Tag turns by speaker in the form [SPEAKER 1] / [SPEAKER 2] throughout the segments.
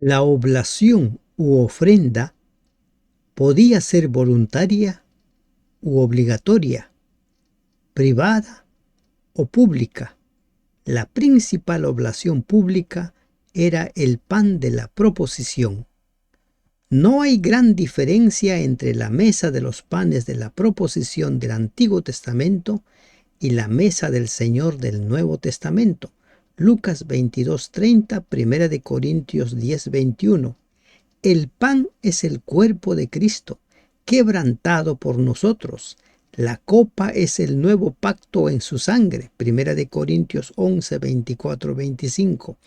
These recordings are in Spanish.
[SPEAKER 1] La oblación u ofrenda podía ser voluntaria u obligatoria, privada o pública. La principal oblación pública era el pan de la proposición. No hay gran diferencia entre la mesa de los panes de la proposición del Antiguo Testamento y la mesa del Señor del Nuevo Testamento. Lucas 22:30, 1 de Corintios 10:21. El pan es el cuerpo de Cristo, quebrantado por nosotros. La copa es el nuevo pacto en su sangre. 1 de Corintios 11, 24, 25.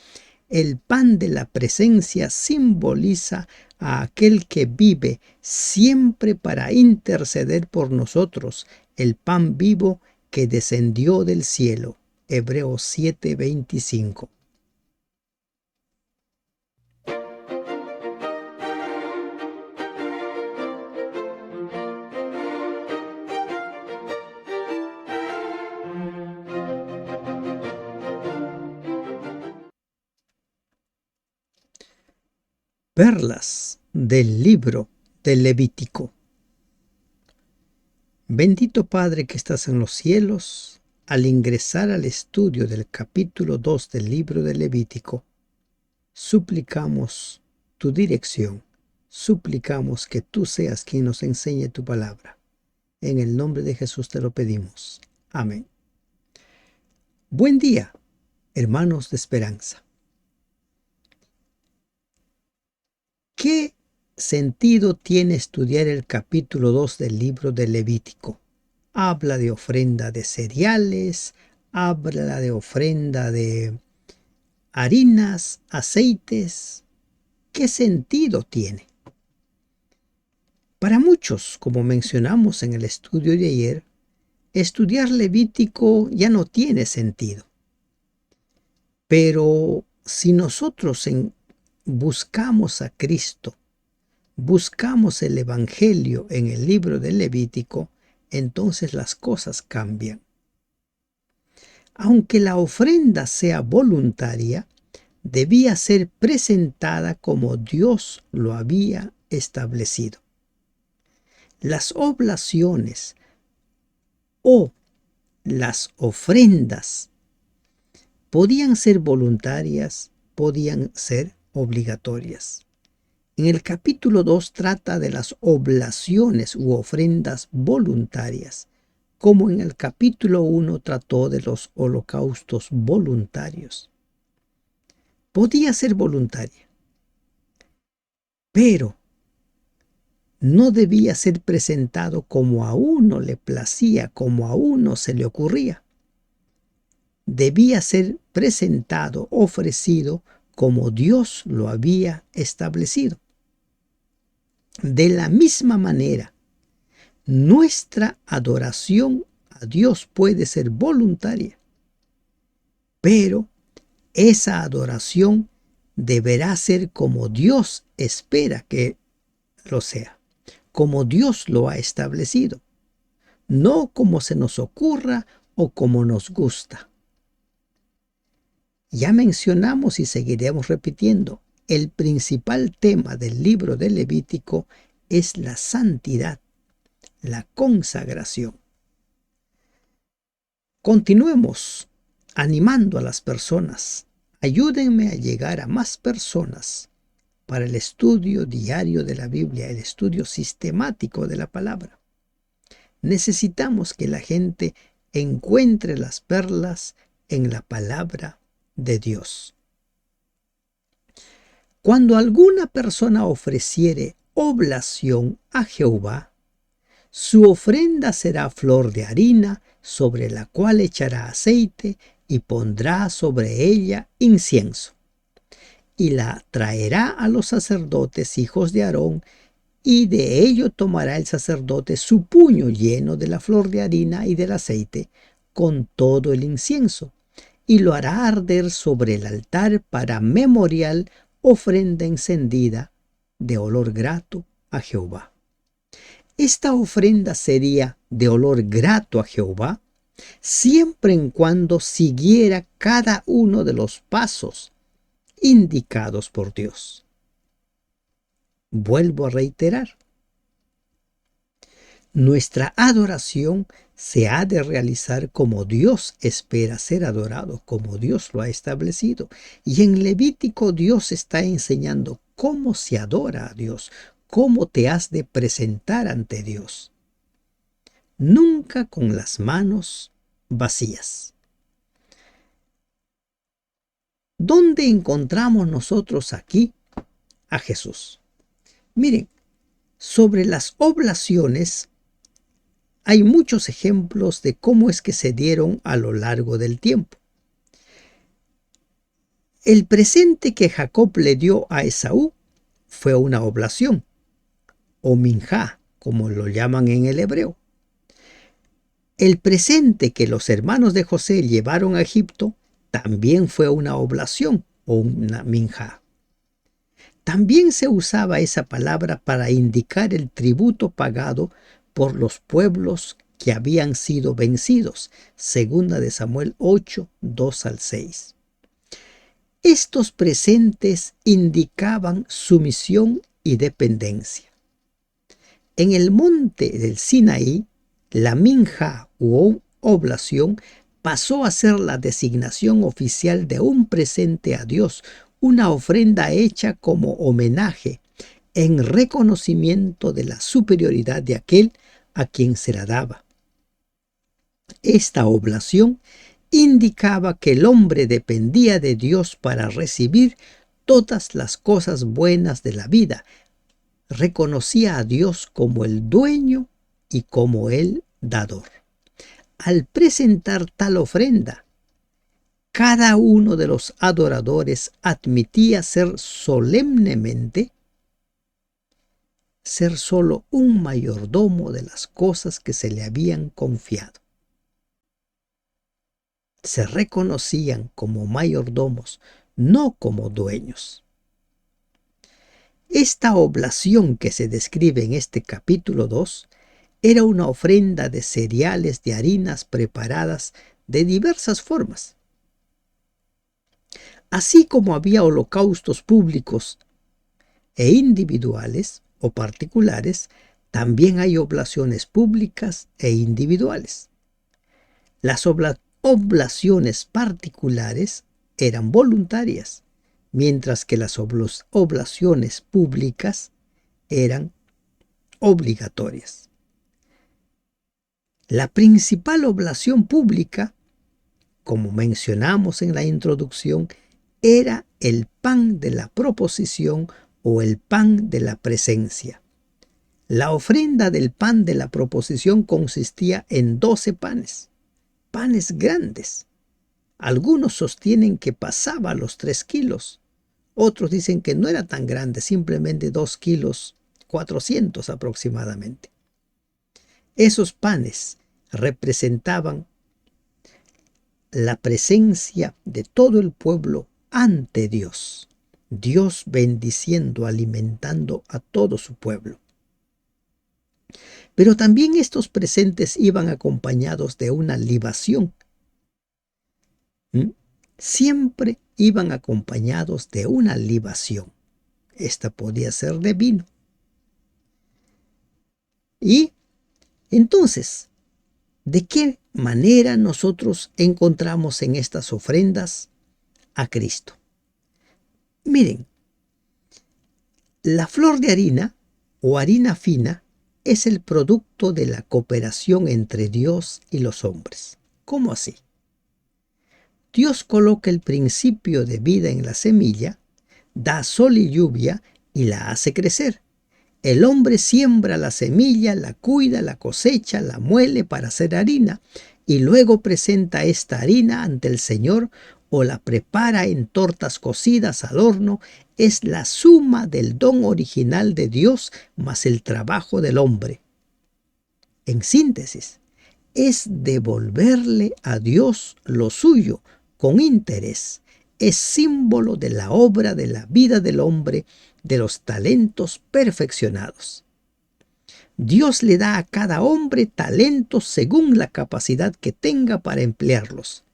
[SPEAKER 1] El pan de la presencia simboliza a aquel que vive siempre para interceder por nosotros, el pan vivo que descendió del cielo. Hebreos 7, 25. Perlas del libro de Levítico. Bendito Padre que estás en los cielos, al ingresar al estudio del capítulo 2 del libro de Levítico, suplicamos tu dirección, suplicamos que tú seas quien nos enseñe tu palabra. En el nombre de Jesús te lo pedimos. Amén. Buen día, hermanos de esperanza. ¿Qué sentido tiene estudiar el capítulo 2 del libro de Levítico? Habla de ofrenda de cereales, habla de ofrenda de harinas, aceites. ¿Qué sentido tiene? Para muchos, como mencionamos en el estudio de ayer, estudiar Levítico ya no tiene sentido. Pero si nosotros buscamos a Cristo, buscamos el Evangelio en el libro de Levítico, entonces las cosas cambian. Aunque la ofrenda sea voluntaria, debía ser presentada como Dios lo había establecido. Las oblaciones o las ofrendas podían ser voluntarias, podían ser obligatorias. En el capítulo 2 trata de las oblaciones u ofrendas voluntarias, como en el capítulo 1 trató de los holocaustos voluntarios. Podía ser voluntaria, pero no debía ser presentado como a uno le placía, como a uno se le ocurría. Debía ser presentado, ofrecido, como Dios lo había establecido. De la misma manera, nuestra adoración a Dios puede ser voluntaria, pero esa adoración deberá ser como Dios espera que lo sea, como Dios lo ha establecido, no como se nos ocurra o como nos gusta. Ya mencionamos y seguiremos repitiendo, el principal tema del libro de Levítico es la santidad, la consagración. Continuemos animando a las personas. Ayúdenme a llegar a más personas para el estudio diario de la Biblia, el estudio sistemático de la palabra. Necesitamos que la gente encuentre las perlas en la palabra de Dios. Cuando alguna persona ofreciere oblación a Jehová, su ofrenda será flor de harina, sobre la cual echará aceite y pondrá sobre ella incienso. Y la traerá a los sacerdotes hijos de Aarón, y de ello tomará el sacerdote su puño lleno de la flor de harina y del aceite, con todo el incienso, y lo hará arder sobre el altar para memorial, ofrenda encendida de olor grato a Jehová. Esta ofrenda sería de olor grato a Jehová siempre en cuando siguiera cada uno de los pasos indicados por Dios. Vuelvo a reiterar, nuestra adoración se ha de realizar como Dios espera ser adorado, como Dios lo ha establecido. Y en Levítico Dios está enseñando cómo se adora a Dios, cómo te has de presentar ante Dios. Nunca con las manos vacías. ¿Dónde encontramos nosotros aquí a Jesús? Miren, sobre las oblaciones hay muchos ejemplos de cómo es que se dieron a lo largo del tiempo. El presente que Jacob le dio a Esaú fue una oblación, o minjá, como lo llaman en el hebreo. El presente que los hermanos de José llevaron a Egipto también fue una oblación, o una minjá. También se usaba esa palabra para indicar el tributo pagado por los pueblos que habían sido vencidos, segunda de Samuel 8, 2 al 6. Estos presentes indicaban sumisión y dependencia. En el monte del Sinaí, la minja u oblación pasó a ser la designación oficial de un presente a Dios, una ofrenda hecha como homenaje en reconocimiento de la superioridad de aquel a quien se la daba. Esta oblación indicaba que el hombre dependía de Dios para recibir todas las cosas buenas de la vida. Reconocía a Dios como el dueño y como el dador. Al presentar tal ofrenda, cada uno de los adoradores admitía ser solemnemente ser solo un mayordomo de las cosas que se le habían confiado. Se reconocían como mayordomos, no como dueños. Esta oblación que se describe en este capítulo 2 era una ofrenda de cereales de harinas preparadas de diversas formas. Así como había holocaustos públicos e individuales o particulares, también hay oblaciones públicas e individuales. Las oblaciones particulares eran voluntarias, mientras que las oblaciones públicas eran obligatorias. La principal oblación pública, como mencionamos en la introducción, era el pan de la proposición o el pan de la presencia. La ofrenda del pan de la proposición consistía en 12 panes grandes. Algunos sostienen que pasaba los 3 kilos. Otros dicen que no era tan grande, simplemente 2 kilos 400 aproximadamente. Esos panes representaban la presencia de todo el pueblo ante Dios. Dios bendiciendo, alimentando a todo su pueblo. Pero también estos presentes iban acompañados de una libación. Siempre iban acompañados de una libación. Esta podía ser de vino. Y entonces, ¿de qué manera nosotros encontramos en estas ofrendas a Cristo? Miren, la flor de harina o harina fina es el producto de la cooperación entre Dios y los hombres. ¿Cómo así? Dios coloca el principio de vida en la semilla, da sol y lluvia y la hace crecer. El hombre siembra la semilla, la cuida, la cosecha, la muele para hacer harina y luego presenta esta harina ante el Señor o la prepara en tortas cocidas al horno. Es la suma del don original de Dios más el trabajo del hombre. En síntesis, es devolverle a Dios lo suyo con interés. Es símbolo de la obra de la vida del hombre, de los talentos perfeccionados. Dios le da a cada hombre talentos según la capacidad que tenga para emplearlos.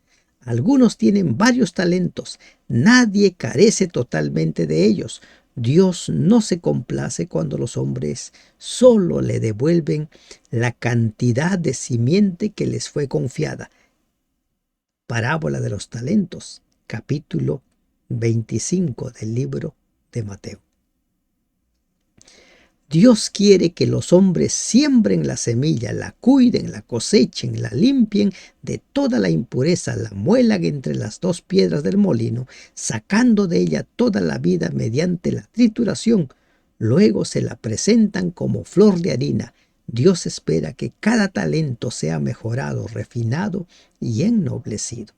[SPEAKER 1] Algunos tienen varios talentos, nadie carece totalmente de ellos. Dios no se complace cuando los hombres solo le devuelven la cantidad de simiente que les fue confiada. Parábola de los talentos, capítulo 25 del libro de Mateo. Dios quiere que los hombres siembren la semilla, la cuiden, la cosechen, la limpien de toda la impureza, la muelan entre las dos piedras del molino, sacando de ella toda la vida mediante la trituración. Luego se la presentan como flor de harina. Dios espera que cada talento sea mejorado, refinado y ennoblecido.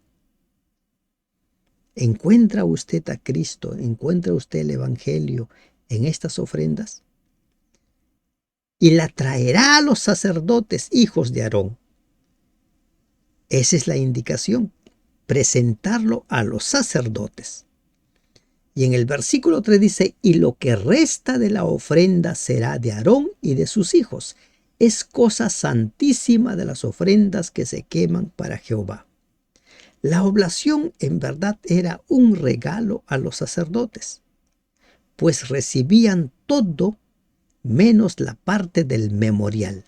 [SPEAKER 1] ¿Encuentra usted a Cristo? ¿Encuentra usted el Evangelio en estas ofrendas? Y la traerá a los sacerdotes, hijos de Aarón. Esa es la indicación, presentarlo a los sacerdotes. Y en el versículo 3 dice, y lo que resta de la ofrenda será de Aarón y de sus hijos. Es cosa santísima de las ofrendas que se queman para Jehová. La oblación en verdad era un regalo a los sacerdotes, pues recibían todo menos la parte del memorial.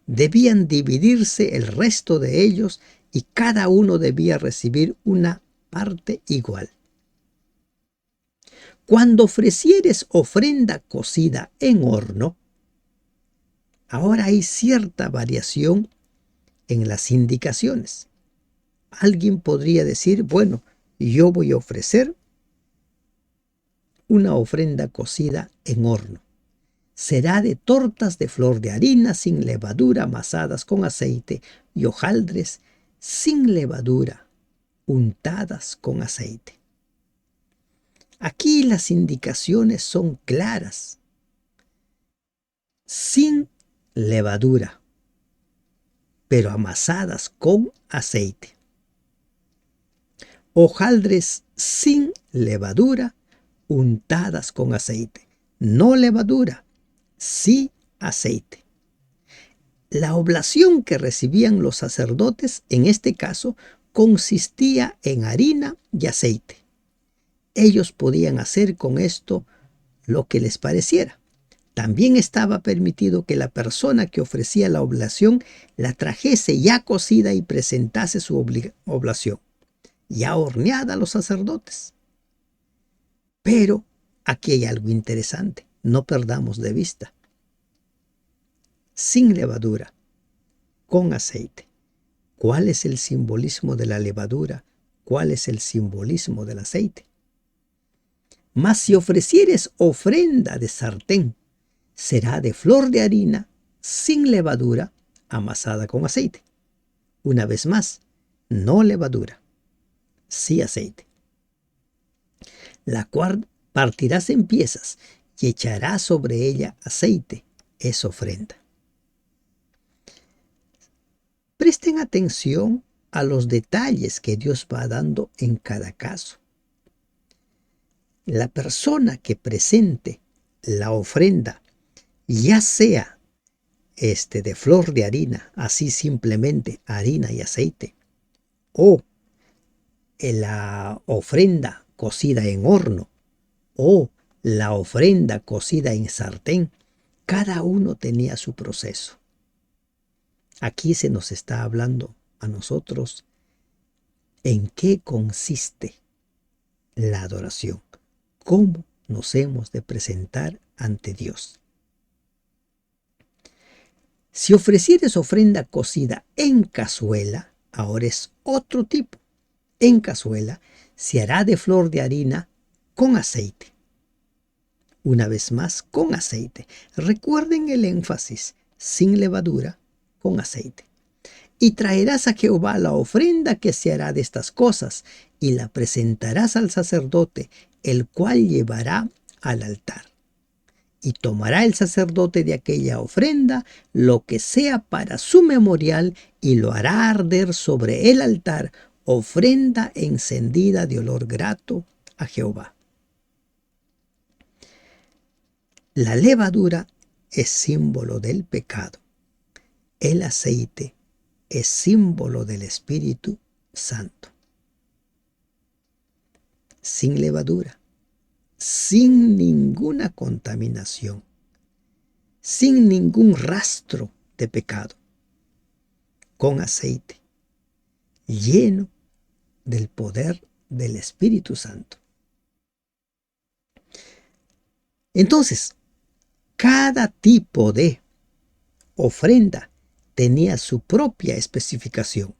[SPEAKER 1] Debían dividirse el resto de ellos y cada uno debía recibir una parte igual. Cuando ofrecieres ofrenda cocida en horno, ahora hay cierta variación en las indicaciones. Alguien podría decir, bueno, yo voy a ofrecer una ofrenda cocida en horno. Será de tortas de flor de harina sin levadura amasadas con aceite y hojaldres sin levadura untadas con aceite. Aquí las indicaciones son claras. Sin levadura, pero amasadas con aceite. Hojaldres sin levadura untadas con aceite. No levadura, sí aceite. La oblación que recibían los sacerdotes, en este caso, consistía en harina y aceite. Ellos podían hacer con esto lo que les pareciera. También estaba permitido que la persona que ofrecía la oblación la trajese ya cocida y presentase su oblación, ya horneada a los sacerdotes. Pero aquí hay algo interesante, no perdamos de vista. Sin levadura, con aceite. ¿Cuál es el simbolismo de la levadura? ¿Cuál es el simbolismo del aceite? Mas si ofrecieres ofrenda de sartén, será de flor de harina, sin levadura, amasada con aceite. Una vez más, no levadura, sí aceite. La cual partirás en piezas y echarás sobre ella aceite, es ofrenda. Presten atención a los detalles que Dios va dando en cada caso. La persona que presente la ofrenda, ya sea de flor de harina, así simplemente harina y aceite, o la ofrenda cocida en horno, o la ofrenda cocida en sartén, cada uno tenía su proceso. Aquí se nos está hablando a nosotros en qué consiste la adoración, cómo nos hemos de presentar ante Dios. Si ofrecieres ofrenda cocida en cazuela, ahora es otro tipo. En cazuela se hará de flor de harina con aceite. Una vez más, con aceite. Recuerden el énfasis, sin levadura, con aceite. Y traerás a Jehová la ofrenda que se hará de estas cosas, y la presentarás al sacerdote, el cual llevará al altar. Y tomará el sacerdote de aquella ofrenda lo que sea para su memorial, y lo hará arder sobre el altar, ofrenda encendida de olor grato a Jehová. La levadura es símbolo del pecado. El aceite es símbolo del Espíritu Santo. Sin levadura, sin ninguna contaminación, sin ningún rastro de pecado, con aceite, lleno del poder del Espíritu Santo. Entonces, cada tipo de ofrenda tenía su propia especificación.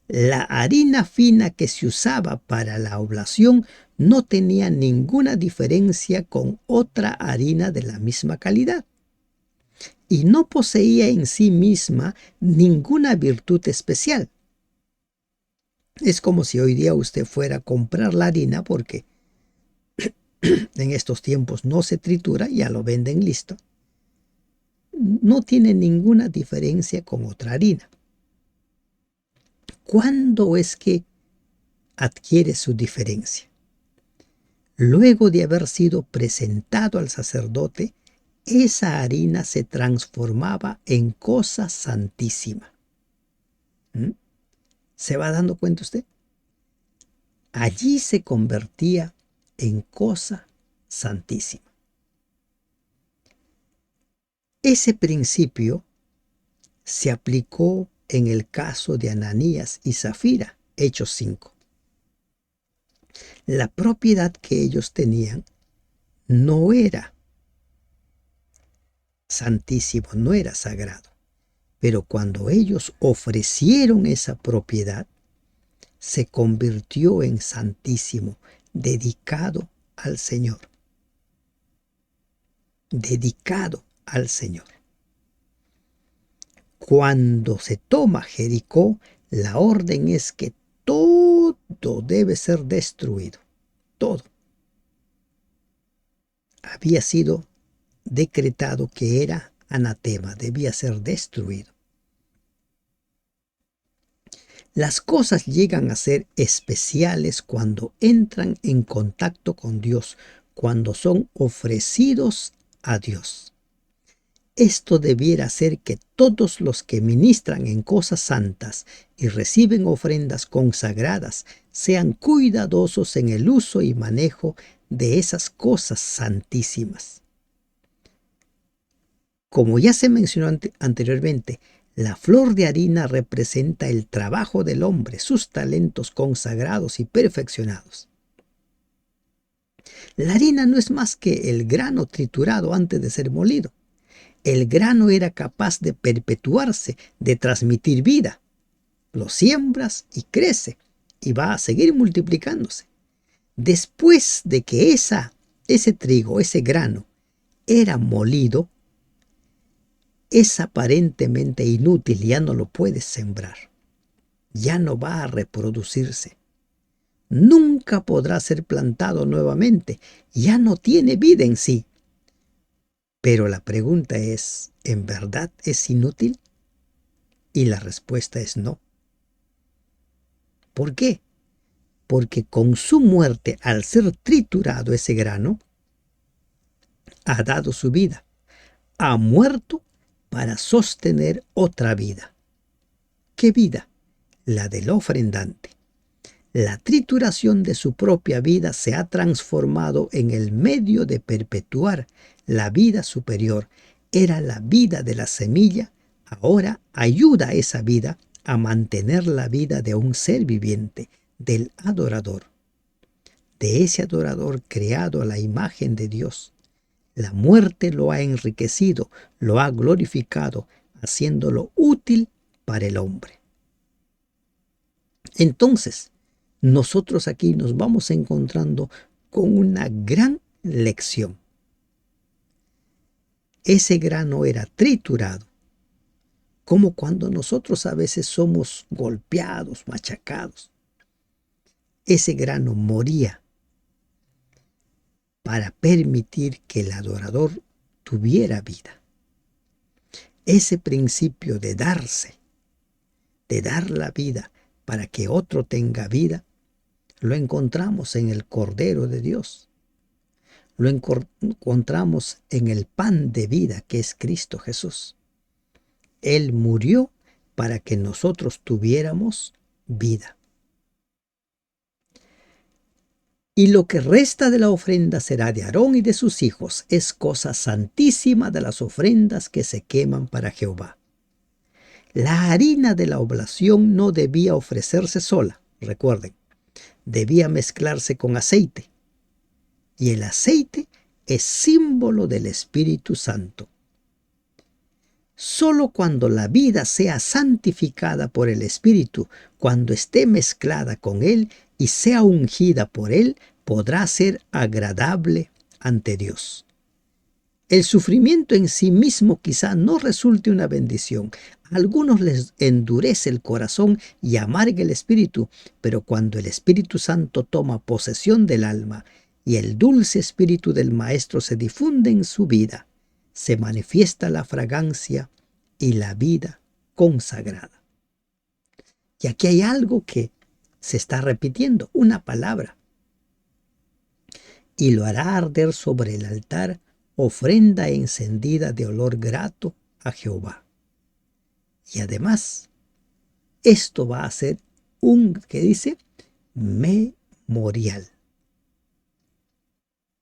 [SPEAKER 1] La harina fina que se usaba para la oblación no tenía ninguna diferencia con otra harina de la misma calidad y no poseía en sí misma ninguna virtud especial. Es como si hoy día usted fuera a comprar la harina porque en estos tiempos no se tritura, ya lo venden listo. No tiene ninguna diferencia con otra harina. ¿Cuándo es que adquiere su diferencia? Luego de haber sido presentado al sacerdote, esa harina se transformaba en cosa santísima. ¿Mm? ¿Se va dando cuenta usted? Allí se convertía en cosa santísima. Ese principio se aplicó en el caso de Ananías y Zafira, Hechos 5. La propiedad que ellos tenían no era santísimo, no era sagrado. Pero cuando ellos ofrecieron esa propiedad, se convirtió en santísimo, dedicado al Señor. Dedicado al Señor. Cuando se toma Jericó, la orden es que todo debe ser destruido. Todo. Había sido decretado que era anatema, debía ser destruido. Las cosas llegan a ser especiales cuando entran en contacto con Dios, cuando son ofrecidos a Dios. Esto debiera hacer que todos los que ministran en cosas santas y reciben ofrendas consagradas sean cuidadosos en el uso y manejo de esas cosas santísimas. Como ya se mencionó anteriormente, la flor de harina representa el trabajo del hombre, sus talentos consagrados y perfeccionados. La harina no es más que el grano triturado antes de ser molido. El grano era capaz de perpetuarse, de transmitir vida. Lo siembras y crece y va a seguir multiplicándose. Después de que ese trigo, ese grano, era molido, es aparentemente inútil, ya no lo puedes sembrar. Ya no va a reproducirse. Nunca podrá ser plantado nuevamente. Ya no tiene vida en sí. Pero la pregunta es, ¿en verdad es inútil? Y la respuesta es no. ¿Por qué? Porque con su muerte, al ser triturado ese grano, ha dado su vida. Ha muerto para sostener otra vida. ¿Qué vida? La del ofrendante. La trituración de su propia vida se ha transformado en el medio de perpetuar la vida superior. Era la vida de la semilla, ahora ayuda a esa vida a mantener la vida de un ser viviente, del adorador, de ese adorador creado a la imagen de Dios. La muerte lo ha enriquecido, lo ha glorificado, haciéndolo útil para el hombre. Entonces, nosotros aquí nos vamos encontrando con una gran lección. Ese grano era triturado, como cuando nosotros a veces somos golpeados, machacados. Ese grano moría para permitir que el adorador tuviera vida. Ese principio de darse, de dar la vida para que otro tenga vida, lo encontramos en el Cordero de Dios. Lo encontramos en el pan de vida que es Cristo Jesús. Él murió para que nosotros tuviéramos vida. Y lo que resta de la ofrenda será de Aarón y de sus hijos. Es cosa santísima de las ofrendas que se queman para Jehová. La harina de la oblación no debía ofrecerse sola, recuerden, debía mezclarse con aceite. Y el aceite es símbolo del Espíritu Santo. Solo cuando la vida sea santificada por el Espíritu, cuando esté mezclada con Él y sea ungida por Él, podrá ser agradable ante Dios. El sufrimiento en sí mismo quizá no resulte una bendición. A algunos les endurece el corazón y amarga el espíritu, pero cuando el Espíritu Santo toma posesión del alma y el dulce espíritu del Maestro se difunde en su vida, se manifiesta la fragancia y la vida consagrada. Y aquí hay algo que se está repitiendo, una palabra. Y lo hará arder sobre el altar, ofrenda encendida de olor grato a Jehová. Y además, esto va a ser ¿qué dice? Memorial.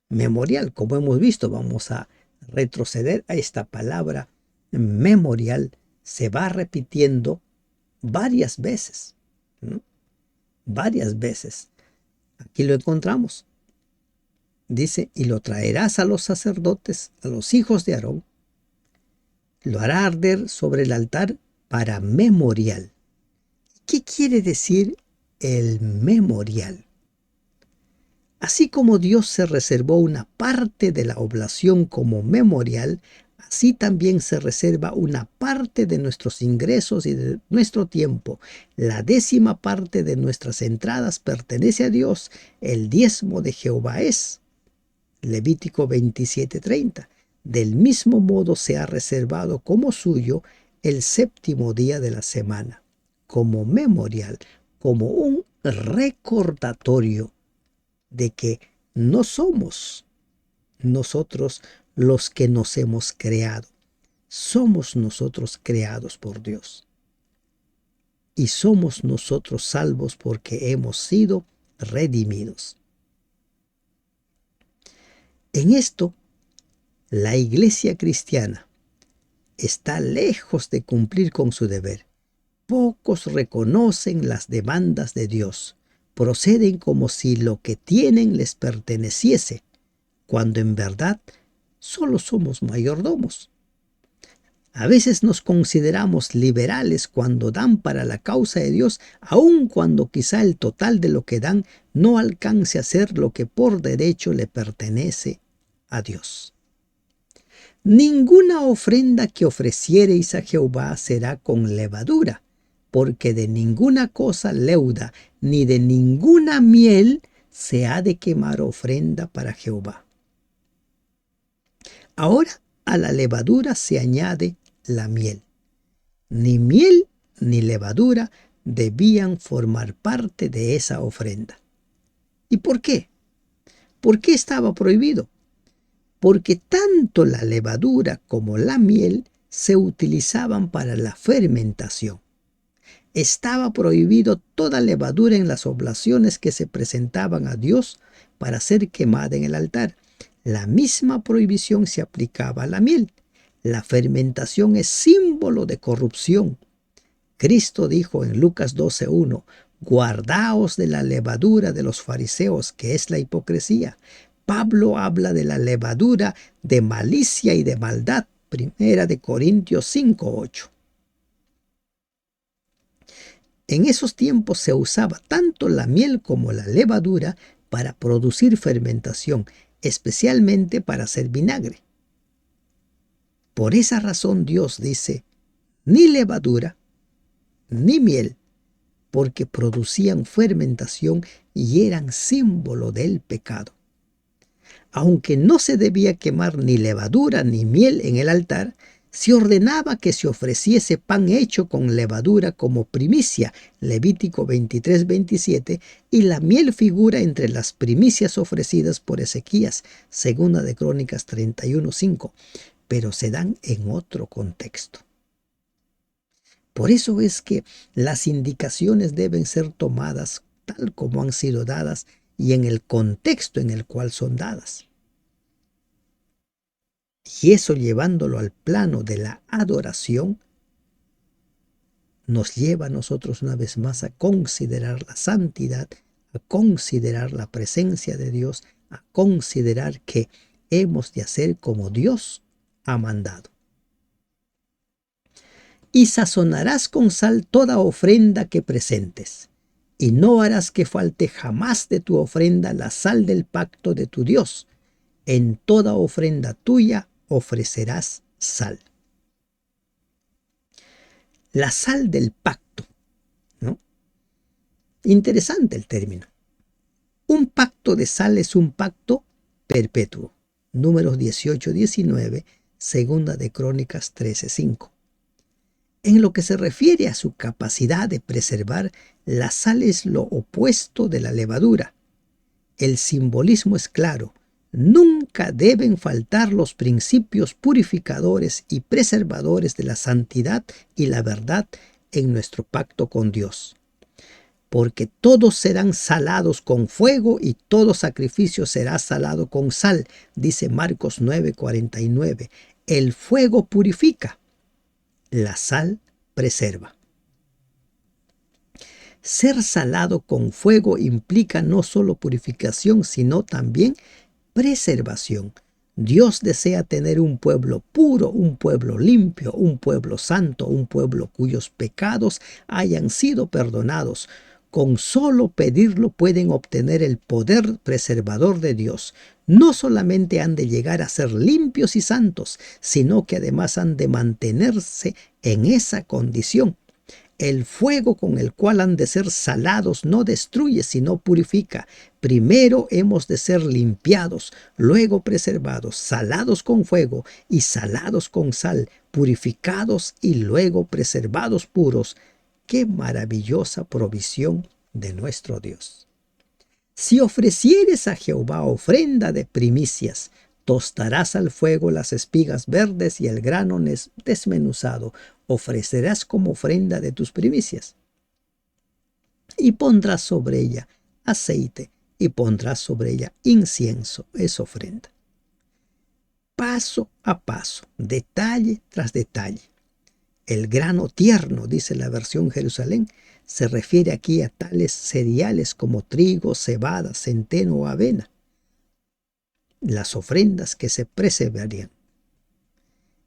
[SPEAKER 1] Memorial, como hemos visto, vamos a retroceder a esta palabra memorial, se va repitiendo varias veces, ¿no? Varias veces. Aquí lo encontramos. Dice, y lo traerás a los sacerdotes, a los hijos de Aarón, lo hará arder sobre el altar para memorial. ¿Qué quiere decir el memorial? Así como Dios se reservó una parte de la oblación como memorial, así también se reserva una parte de nuestros ingresos y de nuestro tiempo. La 10ª parte de nuestras entradas pertenece a Dios. El diezmo de Jehová es. Levítico 27:30. Del mismo modo se ha reservado como suyo el 7º día de la semana, como memorial, como un recordatorio de que no somos nosotros los que nos hemos creado. Somos nosotros creados por Dios. Y somos nosotros salvos porque hemos sido redimidos. En esto, la iglesia cristiana está lejos de cumplir con su deber. Pocos reconocen las demandas de Dios. Proceden como si lo que tienen les perteneciese, cuando en verdad solo somos mayordomos. A veces nos consideramos liberales cuando dan para la causa de Dios, aun cuando quizá el total de lo que dan no alcance a ser lo que por derecho le pertenece a Dios. Ninguna ofrenda que ofreciereis a Jehová será con levadura, porque de ninguna cosa leuda, ni de ninguna miel se ha de quemar ofrenda para Jehová. Ahora a la levadura se añade la miel. Ni miel ni levadura debían formar parte de esa ofrenda. ¿Y por qué? ¿Por qué estaba prohibido? Porque tanto la levadura como la miel se utilizaban para la fermentación. Estaba prohibido toda levadura en las oblaciones que se presentaban a Dios para ser quemada en el altar. La misma prohibición se aplicaba a la miel. La fermentación es símbolo de corrupción. Cristo dijo en Lucas 12:1, guardaos de la levadura de los fariseos, que es la hipocresía. Pablo habla de la levadura de malicia y de maldad, 1 Corintios 5:8. En esos tiempos se usaba tanto la miel como la levadura para producir fermentación, especialmente para hacer vinagre. Por esa razón Dios dice, ni levadura, ni miel, porque producían fermentación y eran símbolo del pecado. Aunque no se debía quemar ni levadura ni miel en el altar, se ordenaba que se ofreciese pan hecho con levadura como primicia, Levítico 23:27, y la miel figura entre las primicias ofrecidas por Ezequías, 2 de Crónicas 31:5, pero se dan en otro contexto. Por eso es que las indicaciones deben ser tomadas tal como han sido dadas y en el contexto en el cual son dadas. Y eso, llevándolo al plano de la adoración, nos lleva a nosotros una vez más a considerar la santidad, a considerar la presencia de Dios, a considerar que hemos de hacer como Dios ha mandado. Y sazonarás con sal toda ofrenda que presentes, y no harás que falte jamás de tu ofrenda la sal del pacto de tu Dios. En toda ofrenda tuya ofrecerás sal. La sal del pacto, ¿no? Interesante el término. Un pacto de sal es un pacto perpetuo. Números 18-19, segunda de Crónicas 13-5. En lo que se refiere a su capacidad de preservar, la sal es lo opuesto de la levadura. El simbolismo es claro. Nunca deben faltar los principios purificadores y preservadores de la santidad y la verdad en nuestro pacto con Dios. Porque todos serán salados con fuego y todo sacrificio será salado con sal, dice Marcos 9:49. El fuego purifica, la sal preserva. Ser salado con fuego implica no solo purificación, sino también preservación. Dios desea tener un pueblo puro, un pueblo limpio, un pueblo santo, un pueblo cuyos pecados hayan sido perdonados. Con solo pedirlo pueden obtener el poder preservador de Dios. No solamente han de llegar a ser limpios y santos, sino que además han de mantenerse en esa condición. El fuego con el cual han de ser salados no destruye, sino purifica. Primero hemos de ser limpiados, luego preservados, salados con fuego y salados con sal, purificados y luego preservados puros. ¡Qué maravillosa provisión de nuestro Dios! Si ofrecieres a Jehová ofrenda de primicias, tostarás al fuego las espigas verdes y el grano desmenuzado, ofrecerás como ofrenda de tus primicias. Y pondrás sobre ella aceite y pondrás sobre ella incienso, es ofrenda. Paso a paso, detalle tras detalle. El grano tierno, dice la versión Jerusalén, se refiere aquí a tales cereales como trigo, cebada, centeno o avena. Las ofrendas que se preservarían.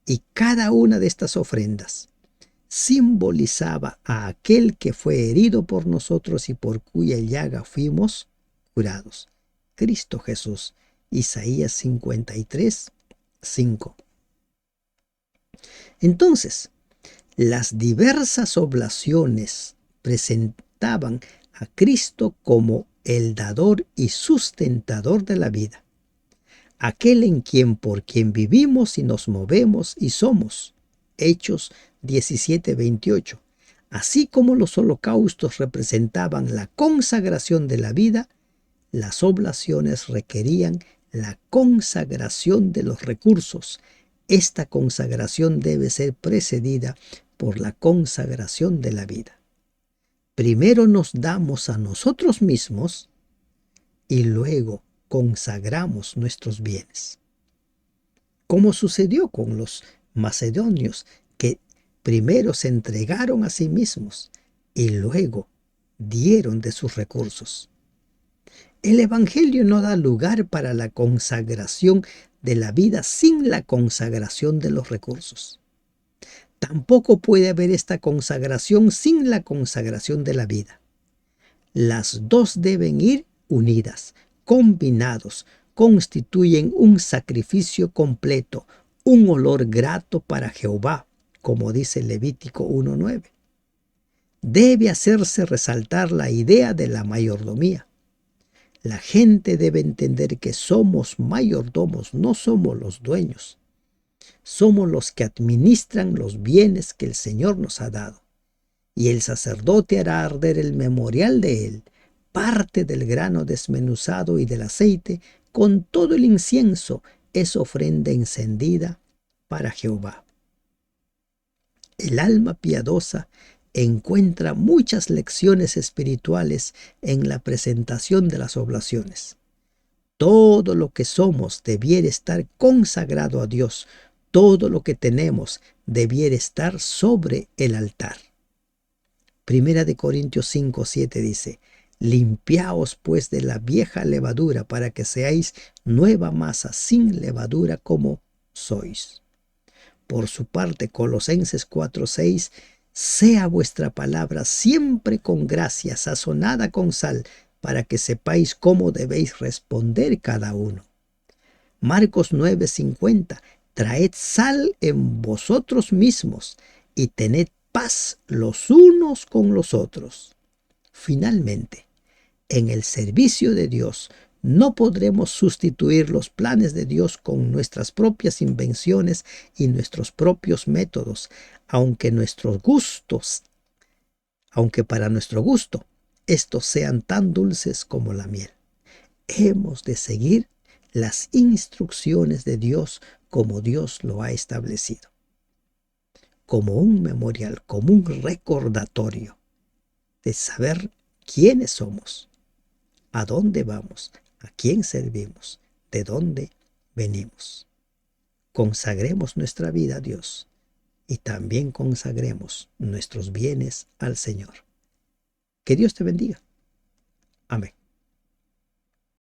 [SPEAKER 1] Y cada una de estas ofrendas simbolizaba a aquel que fue herido por nosotros y por cuya llaga fuimos curados. Cristo Jesús. Isaías 53:5. Entonces, las diversas oblaciones presentaban a Cristo como el dador y sustentador de la vida, aquel en quien por quien vivimos y nos movemos y somos. Hechos 17:28. Así como los holocaustos representaban la consagración de la vida, las oblaciones requerían la consagración de los recursos. Esta consagración debe ser precedida por la consagración de la vida. Primero nos damos a nosotros mismos y luego consagramos nuestros bienes. Como sucedió con los macedonios, que primero se entregaron a sí mismos y luego dieron de sus recursos. El Evangelio no da lugar para la consagración de la vida sin la consagración de los recursos. Tampoco puede haber esta consagración sin la consagración de la vida. Las dos deben ir unidas, combinados, constituyen un sacrificio completo, un olor grato para Jehová, como dice Levítico 1:9. Debe hacerse resaltar la idea de la mayordomía. La gente debe entender que somos mayordomos, no somos los dueños. Somos los que administran los bienes que el Señor nos ha dado. Y el sacerdote hará arder el memorial de él, parte del grano desmenuzado y del aceite, con todo el incienso, es ofrenda encendida para Jehová. El alma piadosa encuentra muchas lecciones espirituales en la presentación de las oblaciones. Todo lo que somos debiera estar consagrado a Dios. Todo lo que tenemos debiera estar sobre el altar. Primera de Corintios 5:7 dice: limpiaos pues de la vieja levadura para que seáis nueva masa sin levadura como sois. Por su parte, Colosenses 4:6: sea vuestra palabra siempre con gracia, sazonada con sal, para que sepáis cómo debéis responder cada uno. Marcos 9:50: traed sal en vosotros mismos y tened paz los unos con los otros. Finalmente, en el servicio de Dios no podremos sustituir los planes de Dios con nuestras propias invenciones y nuestros propios métodos, aunque para nuestro gusto, estos sean tan dulces como la miel. Hemos de seguir las instrucciones de Dios como Dios lo ha establecido, como un memorial, como un recordatorio de saber quiénes somos, a dónde vamos, a quién servimos, de dónde venimos. Consagremos nuestra vida a Dios y también consagremos nuestros bienes al Señor. Que Dios te bendiga. Amén.